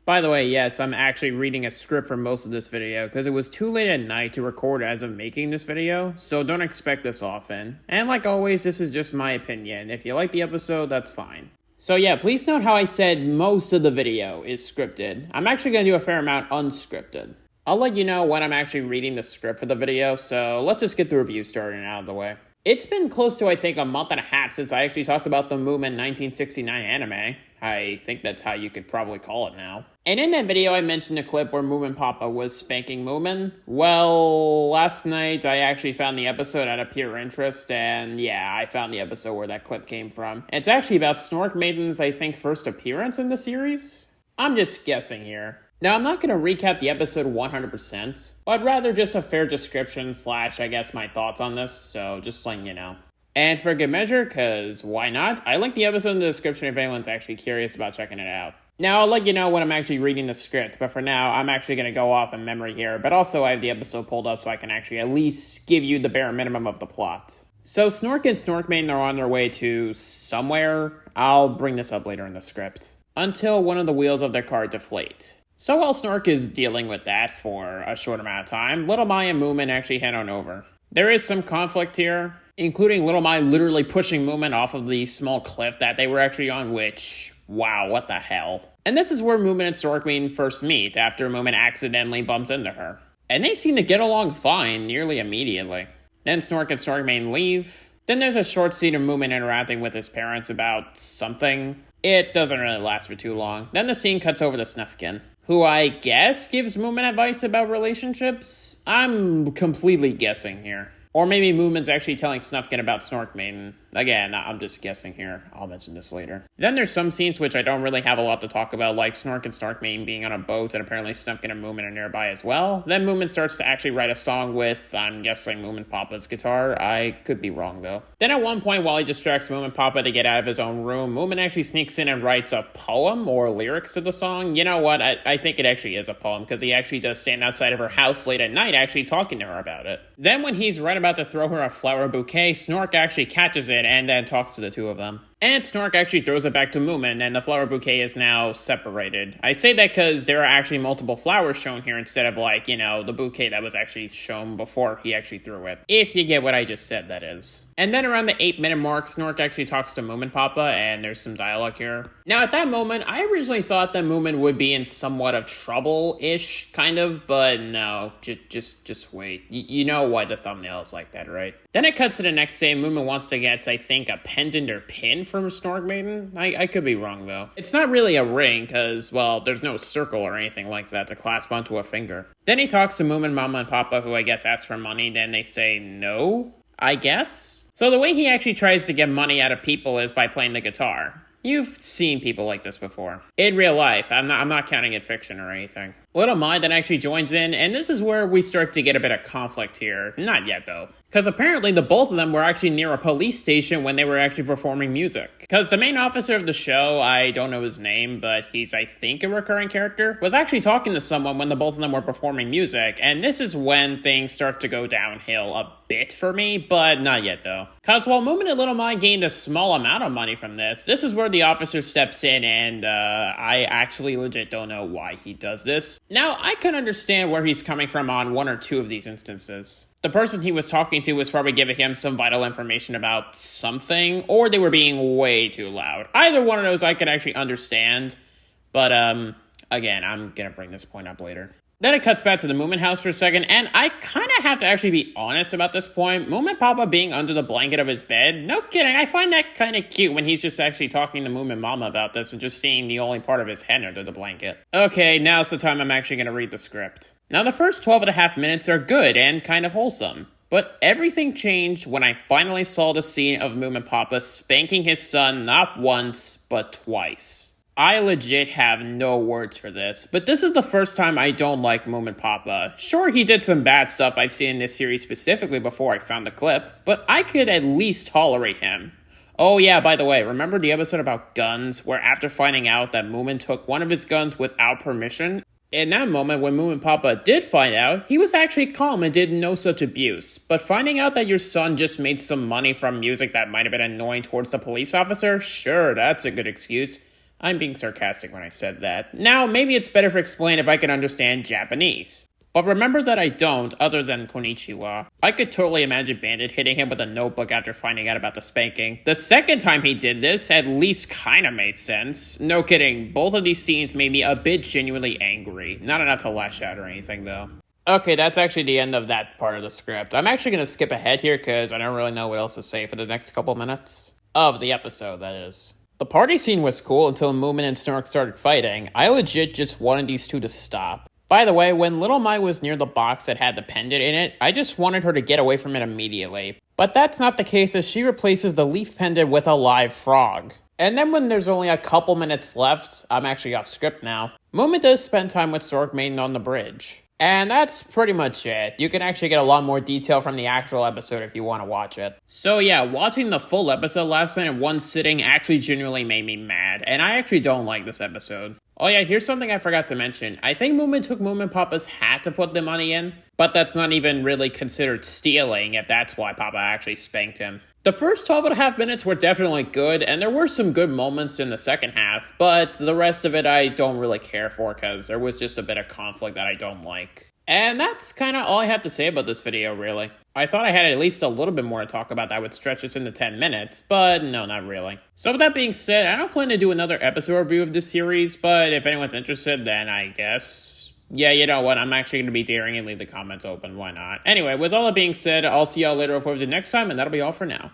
By the way, yes, I'm actually reading a script for most of this video because it was too late at night to record as of making this video, so don't expect this often. And like always, this is just my opinion. If you like the episode, that's fine. So yeah, please note how I said most of the video is scripted. I'm actually going to do a fair amount unscripted. I'll let you know when I'm actually reading the script for the video, so let's just get the review started and out of the way. It's been close to, I think, a month and a half since I actually talked about the Moomin 1969 anime. I think that's how you could probably call it now. And in that video, I mentioned a clip where Moominpappa was spanking Moomin. Well, last night, I actually found the episode out of pure interest, and yeah, I found the episode where that clip came from. It's actually about Snork Maiden's, I think, first appearance in the series? I'm just guessing here. Now, I'm not going to recap the episode 100%, but rather just a fair description / I guess my thoughts on this, so just letting you know. And for good measure, because why not, I link the episode in the description if anyone's actually curious about checking it out. Now, I'll let you know when I'm actually reading the script, but for now, I'm actually going to go off in memory here, but also I have the episode pulled up so I can actually at least give you the bare minimum of the plot. So, Snork and Snorkmaiden are on their way to somewhere. I'll bring this up later in the script. Until one of the wheels of their car deflate. So while Snork is dealing with that for a short amount of time, Little Mai and Moomin actually head on over. There is some conflict here, including Little Mai literally pushing Moomin off of the small cliff that they were actually on, which, wow, what the hell. And this is where Moomin and Snorkmaiden first meet, after Moomin accidentally bumps into her. And they seem to get along fine nearly immediately. Then Snork and Snorkmaiden leave. Then there's a short scene of Moomin interacting with his parents about something. It doesn't really last for too long. Then the scene cuts over to Snufkin, who I guess gives Moomin advice about relationships? I'm completely guessing here. Or maybe Moomin's actually telling Snufkin about Snorkmaiden. Again, I'm just guessing here. I'll mention this later. Then there's some scenes which I don't really have a lot to talk about, like Snork and Snorkmaiden being on a boat, and apparently Snufkin and Moomin are nearby as well. Then Moomin starts to actually write a song with, I'm guessing, Moominpappa's guitar. I could be wrong, though. Then at one point, while he distracts Moominpappa to get out of his own room, Moomin actually sneaks in and writes a poem or lyrics to the song. You know what? I think it actually is a poem, because he actually does stand outside of her house late at night actually talking to her about it. Then when he's right about to throw her a flower bouquet, Snork actually catches it and then talks to the two of them. And Snork actually throws it back to Moomin, and the flower bouquet is now separated. I say that because there are actually multiple flowers shown here instead of, like, you know, the bouquet that was actually shown before he actually threw it. If you get what I just said, that is. And then around the 8-minute mark, Snork actually talks to Moominpappa, and there's some dialogue here. Now, at that moment, I originally thought that Moomin would be in somewhat of trouble-ish, kind of, but no, just wait. You know why the thumbnail is like that, right? Then it cuts to the next day, and Moomin wants to get, I think, a pendant or pin from Snorkmaiden. I could be wrong, though. It's not really a ring, because, well, there's no circle or anything like that to clasp onto a finger. Then he talks to Moomin, Mama, and Papa, who I guess ask for money, then they say no, I guess? So the way he actually tries to get money out of people is by playing the guitar. You've seen people like this before. In real life, I'm not counting it fiction or anything. Little Mai then actually joins in, and this is where we start to get a bit of conflict here. Not yet, though. Because apparently the both of them were actually near a police station when they were actually performing music. Because the main officer of the show, I don't know his name, but he's, I think, a recurring character, was actually talking to someone when the both of them were performing music, and this is when things start to go downhill a bit for me, but not yet, though. Because while Moomin and Little Mai gained a small amount of money from this is where the officer steps in, and I actually legit don't know why he does this. Now, I can understand where he's coming from on one or two of these instances. The person he was talking to was probably giving him some vital information about something, or they were being way too loud. Either one of those I could actually understand, but again, I'm gonna bring this point up later. Then it cuts back to the Moomin house for a second, and I kind of have to actually be honest about this point. Moominpappa being under the blanket of his bed, no kidding, I find that kind of cute when he's just actually talking to Moomin Mama about this and just seeing the only part of his head under the blanket. Okay, now's the time I'm actually going to read the script. Now, the first 12.5 minutes are good and kind of wholesome, but everything changed when I finally saw the scene of Moominpappa spanking his son not once, but twice. I legit have no words for this, but this is the first time I don't like Moominpappa. Sure, he did some bad stuff I've seen in this series specifically before I found the clip, but I could at least tolerate him. Oh yeah, by the way, remember the episode about guns, where after finding out that Moomin took one of his guns without permission? In that moment, when Moominpappa did find out, he was actually calm and did no such abuse. But finding out that your son just made some money from music that might have been annoying towards the police officer? Sure, that's a good excuse. I'm being sarcastic when I said that. Now, maybe it's better to explain if I can understand Japanese. But remember that I don't, other than konnichiwa. I could totally imagine Bandit hitting him with a notebook after finding out about the spanking. The second time he did this at least kinda made sense. No kidding, both of these scenes made me a bit genuinely angry. Not enough to lash out or anything though. Okay, that's actually the end of that part of the script. I'm actually gonna skip ahead here because I don't really know what else to say for the next couple minutes. Of the episode, that is. The party scene was cool until Moomin and Snork started fighting. I legit just wanted these two to stop. By the way, when Little Mai was near the box that had the pendant in it, I just wanted her to get away from it immediately. But that's not the case as she replaces the leaf pendant with a live frog. And then when there's only a couple minutes left, I'm actually off script now, Moomin does spend time with Snork Maiden on the bridge. And that's pretty much it. You can actually get a lot more detail from the actual episode if you want to watch it. So yeah, watching the full episode last night in one sitting actually genuinely made me mad, and I actually don't like this episode. Oh yeah, here's something I forgot to mention. I think Moomin took Moominpappa's hat to put the money in, but that's not even really considered stealing if that's why Papa actually spanked him. The first 12.5 minutes were definitely good, and there were some good moments in the second half, but the rest of it I don't really care for because there was just a bit of conflict that I don't like. And that's kind of all I have to say about this video, really. I thought I had at least a little bit more to talk about that would stretch us into 10 minutes, but no, not really. So with that being said, I don't plan to do another episode review of this series, but if anyone's interested, then I guess... yeah, you know what, I'm actually going to be daring and leave the comments open, why not? Anyway, with all that being said, I'll see y'all later or forward to next time, and that'll be all for now.